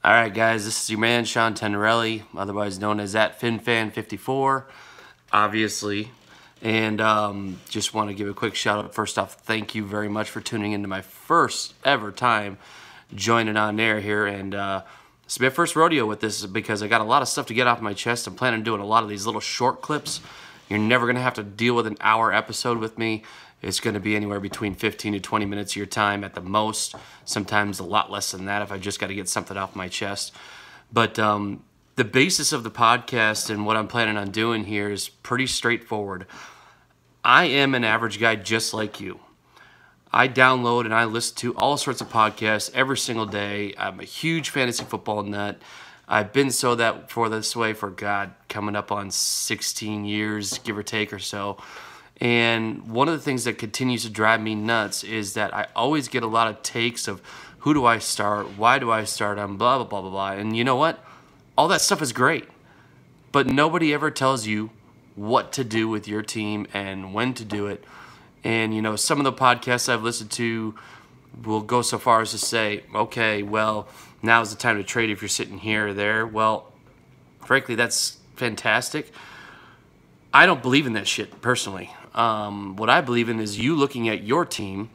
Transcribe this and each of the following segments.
All right, guys, this is your man, Sean Tenerelli, otherwise known as @FinFan54, obviously. And just want to give a quick shout out. First off, thank you very much for tuning into my first ever time joining on air here. And it's my first rodeo with this because I got a lot of stuff to get off my chest. I'm planning on doing a lot of these little short clips. You're never going to have to deal with an hour episode with me. It's going to be anywhere between 15 to 20 minutes of your time at the most. Sometimes a lot less than that if I just got to get something off my chest. But the basis of the podcast and what I'm planning on doing here is pretty straightforward. I am an average guy just like you. I download and I listen to all sorts of podcasts every single day. I'm a huge fantasy football nut. I've been this way for, God, coming up on 16 years, give or take or so. And one of the things that continues to drive me nuts is that I always get a lot of takes of who do I start, why do I start, blah, blah, blah, blah, blah. And you know what? All that stuff is great. But nobody ever tells you what to do with your team and when to do it. And, you know, some of the podcasts I've listened to will go so far as to say, okay, well, now's the time to trade if you're sitting here or there. Well, frankly, that's fantastic. I don't believe in that shit, personally. What I believe in is you looking at your team,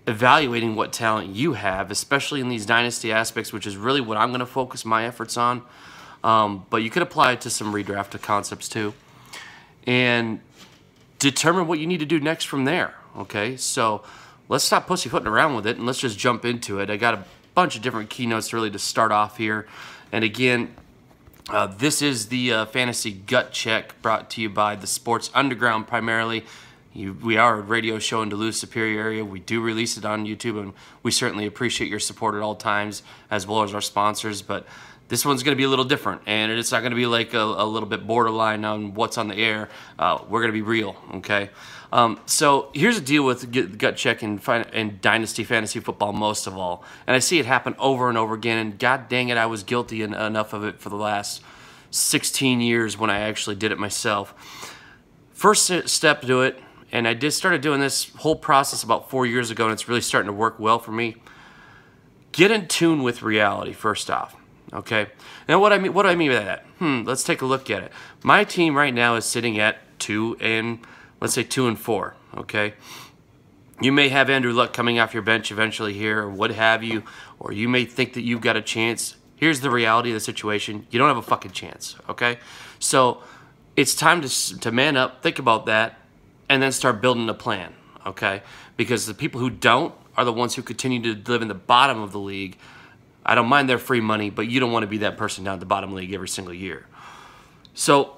evaluating what talent you have, especially in these dynasty aspects, which is really what I'm going to focus my efforts on. But you could apply it to some redraft concepts too. And determine what you need to do next from there, okay? So let's stop pussyfooting around with it, and let's just jump into it. I got a bunch of different keynotes really to start off here. And again, this is the Fantasy Gut Check brought to you by the Sports Underground primarily. We are a radio show in Duluth, Superior area. We do release it on YouTube, and we certainly appreciate your support at all times, as well as our sponsors. But this one's going to be a little different, and it's not going to be like a little bit borderline on what's on the air. We're going to be real, okay? So here's the deal with Gut Check and Dynasty Fantasy Football most of all. And I see it happen over and over again, and god dang it, I was guilty enough of it for the last 16 years when I actually did it myself. First step to it, and I started doing this whole process about 4 years ago, and it's really starting to work well for me. Get in tune with reality, first off. Okay. Now, what do I mean by that? Let's take a look at it. My team right now is sitting at 2 and 4. Okay. You may have Andrew Luck coming off your bench eventually here, or what have you, or you may think that you've got a chance. Here's the reality of the situation: you don't have a fucking chance. Okay. So it's time to man up, think about that, and then start building a plan. Okay. Because the people who don't are the ones who continue to live in the bottom of the league. I don't mind their free money, but you don't want to be that person down at the bottom league every single year. So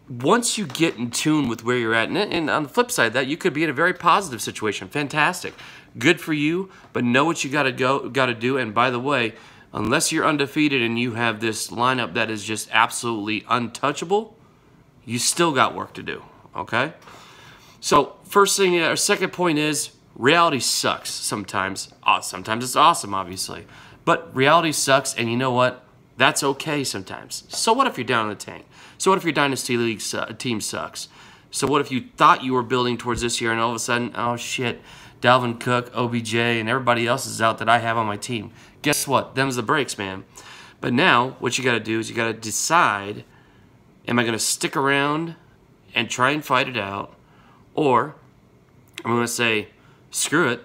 once you get in tune with where you're at, and on the flip side of that, you could be in a very positive situation. Fantastic. Good for you, but know what you got to do. And by the way, unless you're undefeated and you have this lineup that is just absolutely untouchable, you still got work to do, okay? So first thing, our second point is, reality sucks sometimes. Sometimes it's awesome, obviously. But reality sucks, and you know what? That's okay sometimes. So what if you're down in the tank? So what if your Dynasty League team sucks? So what if you thought you were building towards this year, and all of a sudden, oh shit, Dalvin Cook, OBJ, and everybody else is out that I have on my team. Guess what? Them's the breaks, man. But now, what you got to do is you got to decide, am I going to stick around and try and fight it out, or I'm going to say, screw it,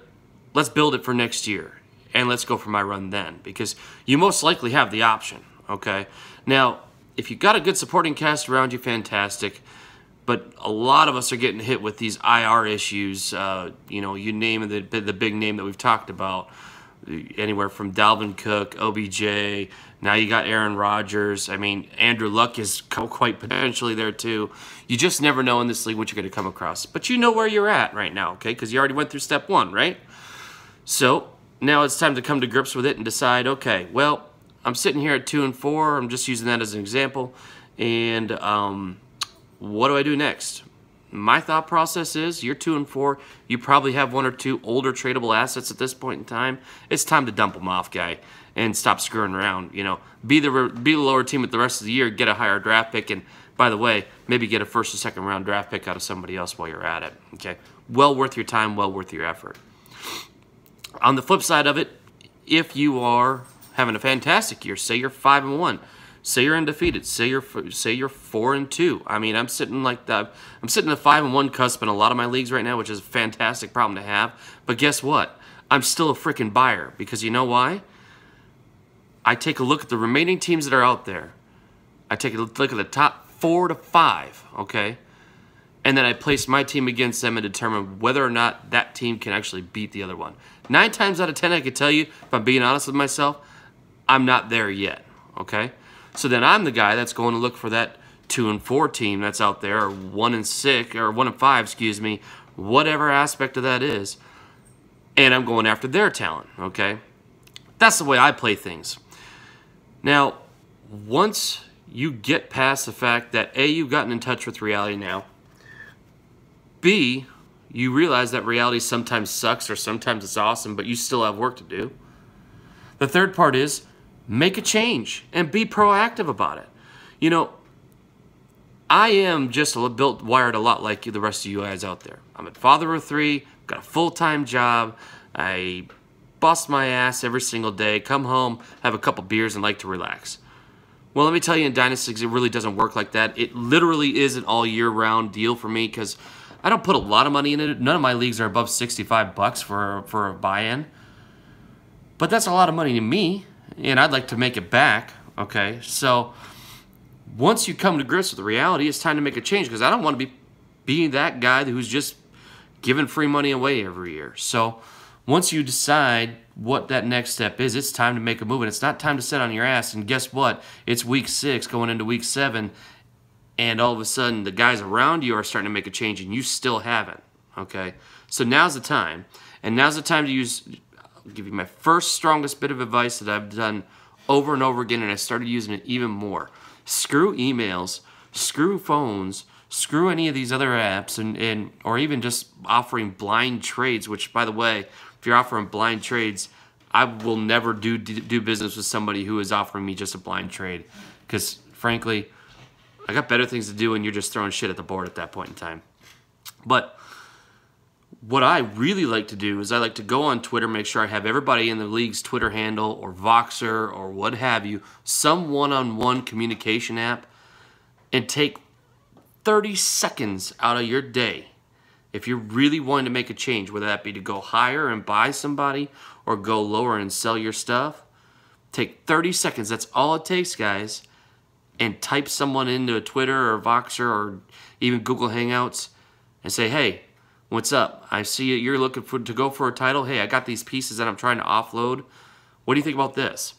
let's build it for next year, and let's go for my run then, because you most likely have the option, okay? Now, if you've got a good supporting cast around you, fantastic, but a lot of us are getting hit with these IR issues. You know, you name the big name that we've talked about, anywhere from Dalvin Cook, OBJ, now you got Aaron Rodgers. I mean, Andrew Luck is quite potentially there too. You just never know in this league what you're going to come across. But you know where you're at right now, okay? Because you already went through step 1, right? So now it's time to come to grips with it and decide, okay, well, I'm sitting here at 2 and 4. I'm just using that as an example. And what do I do next? My thought process is, you're 2 and 4. You probably have 1 or 2 older tradable assets at this point in time. It's time to dump them off, guy, and stop screwing around. You know, be the lower team with the rest of the year. Get a higher draft pick, and by the way, maybe get a first or second round draft pick out of somebody else while you're at it. Okay, well worth your time, well worth your effort. On the flip side of it, if you having a fantastic year. Say you're 5-1. Say you're undefeated. Say you're 4-2. I mean, I'm sitting like that. I'm sitting at the 5-1 cusp in a lot of my leagues right now, which is a fantastic problem to have. But guess what? I'm still a freaking buyer, because you know why? I take a look at the remaining teams that are out there. I take a look at the top 4 to 5, okay? And then I place my team against them and determine whether or not that team can actually beat the other one. 9 times out of 10, I can tell you, if I'm being honest with myself, I'm not there yet, okay? So then I'm the guy that's going to look for that 2-4 team that's out there, or 1-6, or 1-5, excuse me, whatever aspect of that is, and I'm going after their talent, okay? That's the way I play things. Now, once you get past the fact that A, you've gotten in touch with reality now, B, you realize that reality sometimes sucks or sometimes it's awesome, but you still have work to do. The third part is make a change and be proactive about it. You know, I am just wired a lot like the rest of you guys out there. I'm a father of 3, got a full-time job. I bust my ass every single day, come home, have a couple beers, and like to relax. Well, let me tell you, in Dynasty, it really doesn't work like that. It literally is an all-year-round deal for me, because I don't put a lot of money in it. None of my leagues are above $65 for a buy-in. But that's a lot of money to me, and I'd like to make it back, okay? So once you come to grips with the reality, it's time to make a change, because I don't want to be being that guy who's just giving free money away every year. So once you decide what that next step is, it's time to make a move, and it's not time to sit on your ass. And guess what? It's week 6 going into week 7, and all of a sudden the guys around you are starting to make a change, and you still haven't, okay? So now's the time, and now's the time to use, I'll give you my first strongest bit of advice that I've done over and over again, and I started using it even more. Screw emails, screw phones, screw any of these other apps, and or even just offering blind trades, which, by the way, if you're offering blind trades, I will never do business with somebody who is offering me just a blind trade, because frankly, I got better things to do, and you're just throwing shit at the board at that point in time. But what I really like to do is I like to go on Twitter, make sure I have everybody in the league's Twitter handle or Voxer or what have you, some one-on-one communication app, and take 30 seconds out of your day. If you're really wanting to make a change, whether that be to go higher and buy somebody or go lower and sell your stuff, take 30 seconds. That's all it takes, guys. And type someone into a Twitter or Voxer or even Google Hangouts and say, hey, what's up? I see you're looking to go for a title. Hey, I got these pieces that I'm trying to offload. What do you think about this?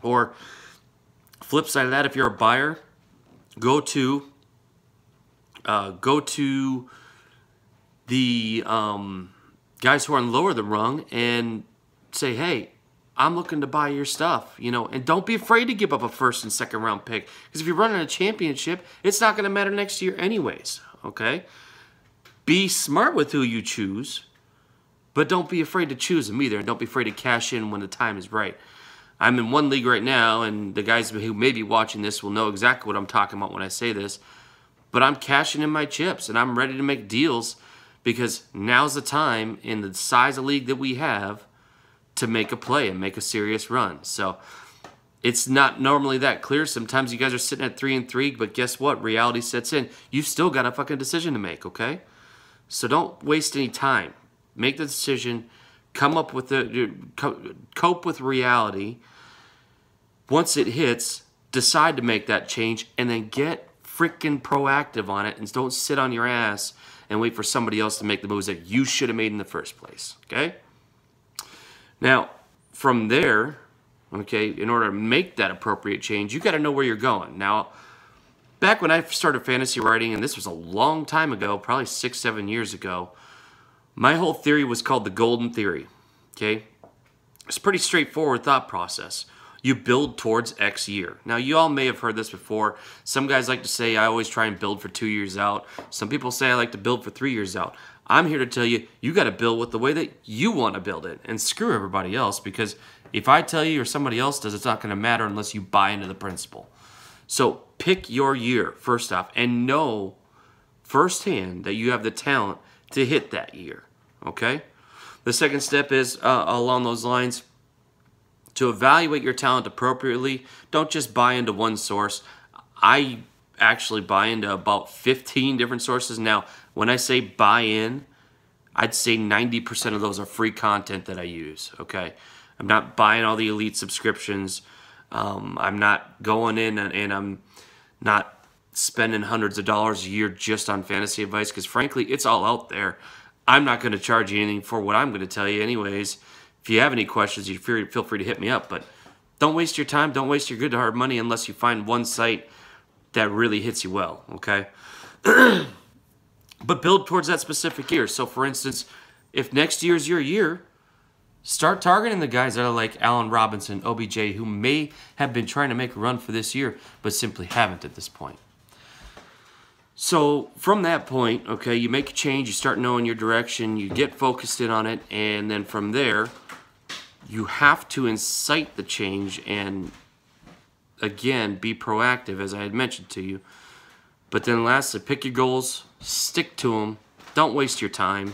Or flip side of that, if you're a buyer, go to the guys who are on lower the rung and say, hey, I'm looking to buy your stuff, you know, and don't be afraid to give up a 1st and 2nd round pick, because if you're running a championship, it's not going to matter next year anyways, okay? Be smart with who you choose, but don't be afraid to choose them either, and don't be afraid to cash in when the time is right. I'm in one league right now, and the guys who may be watching this will know exactly what I'm talking about when I say this, but I'm cashing in my chips, and I'm ready to make deals, because now's the time in the size of league that we have to make a play and make a serious run. So it's not normally that clear. Sometimes you guys are sitting at 3-3, but guess what? Reality sets in. You've still got a fucking decision to make, okay? So don't waste any time. Make the decision. Come up with cope with reality. Once it hits, decide to make that change, and then get freaking proactive on it, and don't sit on your ass and wait for somebody else to make the moves that you should have made in the first place, okay? Now, from there, okay, in order to make that appropriate change, you got to know where you're going. Now, back when I started fantasy writing, and this was a long time ago, probably 6-7 years ago, my whole theory was called the golden theory, okay? It's a pretty straightforward thought process. You build towards X year. Now, you all may have heard this before. Some guys like to say, I always try and build for 2 years out. Some people say I like to build for 3 years out. I'm here to tell you, you got to build with the way that you want to build it, and screw everybody else, because if I tell you or somebody else does, it's not going to matter unless you buy into the principle. So pick your year, first off, and know firsthand that you have the talent to hit that year, okay? The second step is, along those lines, To evaluate your talent appropriately, don't just buy into one source. I actually buy into about 15 different sources. Now, when I say buy in, I'd say 90% of those are free content that I use, okay? I'm not buying all the elite subscriptions. I'm not going in and I'm not spending hundreds of dollars a year just on fantasy advice because, frankly, it's all out there. I'm not going to charge you anything for what I'm going to tell you anyways. If you have any questions, you feel free to hit me up. But don't waste your time. Don't waste your good hard money unless you find one site that really hits you well, okay? But build towards that specific year. So, for instance, if next year's your year, start targeting the guys that are like Allen Robinson, OBJ, who may have been trying to make a run for this year, but simply haven't at this point. So from that point, okay, you make a change, you start knowing your direction, you get focused in on it, and then from there, you have to incite the change and, again, be proactive, as I had mentioned to you. But then lastly, pick your goals, stick to them, don't waste your time,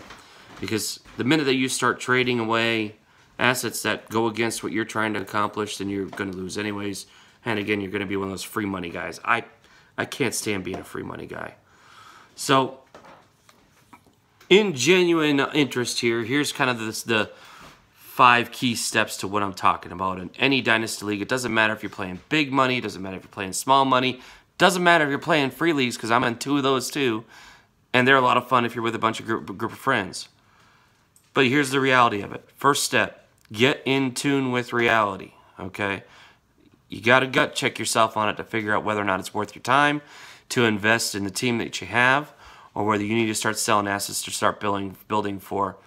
because the minute that you start trading away assets that go against what you're trying to accomplish, then you're going to lose anyways. And again, you're going to be one of those free money guys. I can't stand being a free money guy. So, in genuine interest here, here's kind of the 5 key steps to what I'm talking about. In any Dynasty League, it doesn't matter if you're playing big money, it doesn't matter if you're playing small money, doesn't matter if you're playing free leagues, because I'm in 2 of those too, and they're a lot of fun if you're with a bunch of group of friends. But here's the reality of it. First step, get in tune with reality, okay? You got to gut check yourself on it to figure out whether or not it's worth your time to invest in the team that you have, or whether you need to start selling assets to start building for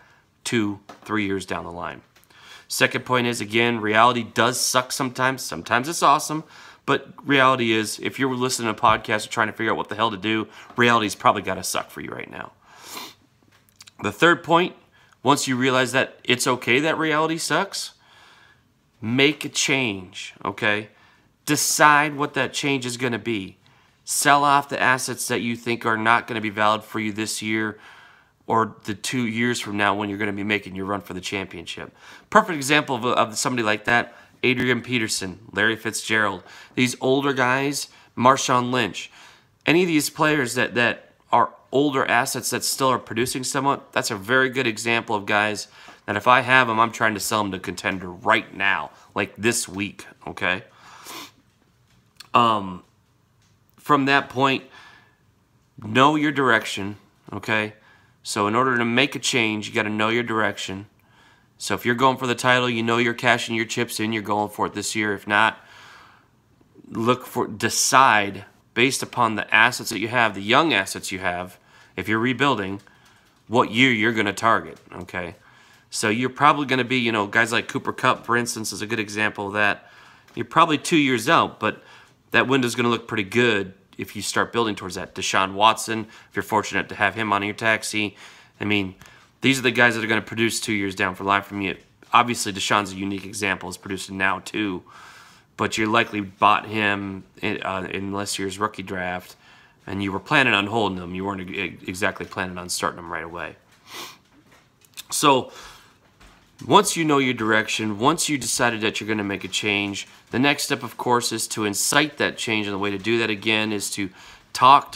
2-3 years down the line. Second point is, again, reality does suck sometimes. Sometimes it's awesome, but reality is, if you're listening to a podcast or trying to figure out what the hell to do, reality's probably got to suck for you right now. The third point, once you realize that it's okay that reality sucks, make a change, okay? Decide what that change is going to be. Sell off the assets that you think are not going to be valid for you this year or the 2 years from now when you're going to be making your run for the championship. Perfect example of somebody like that, Adrian Peterson, Larry Fitzgerald, these older guys, Marshawn Lynch. Any of these players that are older assets that still are producing somewhat, that's a very good example of guys that if I have them, I'm trying to sell them to a contender right now, like this week, okay? From that point, know your direction, okay? So in order to make a change, you got to know your direction. So if you're going for the title, you know you're cashing your chips in, you're going for it this year. If not, decide based upon the assets that you have, the young assets you have, if you're rebuilding, what year you're going to target, okay? So you're probably going to be, you know, guys like Cooper Kupp, for instance, is a good example of that. You're probably 2 years out, but that window's going to look pretty good if you start building towards that. Deshaun Watson, if you're fortunate to have him on your taxi. I mean, these are the guys that are going to produce 2 years down for life from you. Obviously, Deshaun's a unique example. He's producing now, too. But you likely bought him in last year's rookie draft, and you were planning on holding him. You weren't exactly planning on starting him right away. So once you know your direction, once you decided that you're going to make a change, the next step, of course, is to incite that change. And the way to do that, again, is to talk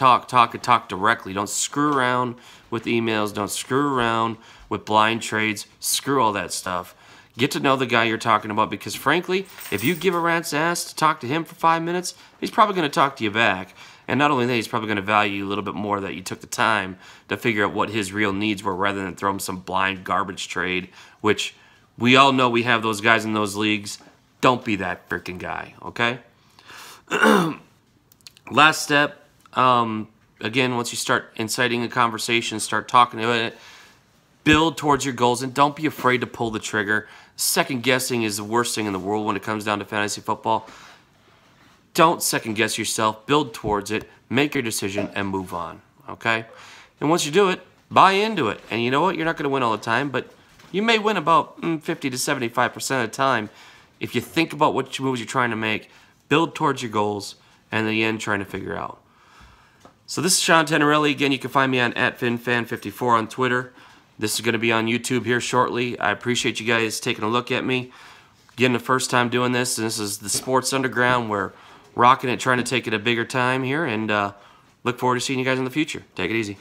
directly. Don't screw around with emails. Don't screw around with blind trades. Screw all that stuff. Get to know the guy you're talking about, because, frankly, if you give a rat's ass to talk to him for 5 minutes, he's probably going to talk to you back. And not only that, he's probably going to value you a little bit more that you took the time to figure out what his real needs were rather than throw him some blind garbage trade, which we all know we have those guys in those leagues. Don't be that freaking guy, okay? Last step, again, once you start inciting a conversation, start talking about it, build towards your goals, and don't be afraid to pull the trigger. Second guessing is the worst thing in the world when it comes down to fantasy football. Don't second guess yourself. Build towards it. Make your decision and move on, okay? And once you do it, buy into it. And you know what? You're not going to win all the time, but you may win about 50 to 75% of the time if you think about what moves you're trying to make, build towards your goals, and in the end, trying to figure out. So this is Sean Tenerelli. Again, you can find me on @FinFan54 on Twitter. This is going to be on YouTube here shortly. I appreciate you guys taking a look at me. Again, the first time doing this. This is the Sports Underground. We're rocking it, trying to take it a bigger time here, and look forward to seeing you guys in the future. Take it easy.